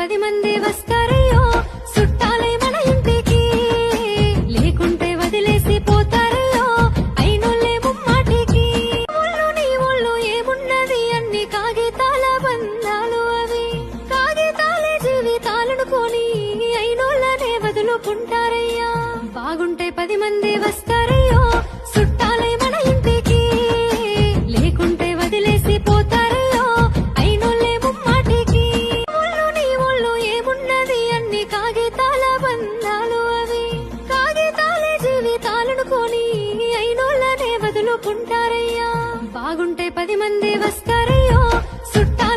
10 మంది వస్తారయ్యో చుట్టాలై మన ఇంటికి లేకుంటే వదిలేసి పోతారయ్యో అయినోళ్ళే ముమ్మాటికి ఊళ్ళో నీ ఊళ్ళో ఏమున్నది అన్ని కాగితాల బంధాలు అవి కాగితాలే జీవితాలనుకోని అయినోళ్ళనే వదులుకుంటారయ్యా బాగుంటే 10 మంది వస్తారయ్యో చుట్టాలై మన ఇంటికి లేకుంటే వదిలేసి పోతారయ్యో అయినోళ్ళే ముమ్మాటికి ఊళ్ళో నీ ఊళ్ళో ఏమున్నది అన్ని కాగితాల బంధాలు అవి కాగితాలే జీవితాలనుకోని అయినోళ్ళనే వదులుకుంటారయ్యా బాగుంటే 10 మంది వస్తారయ్యో చుట్టాలై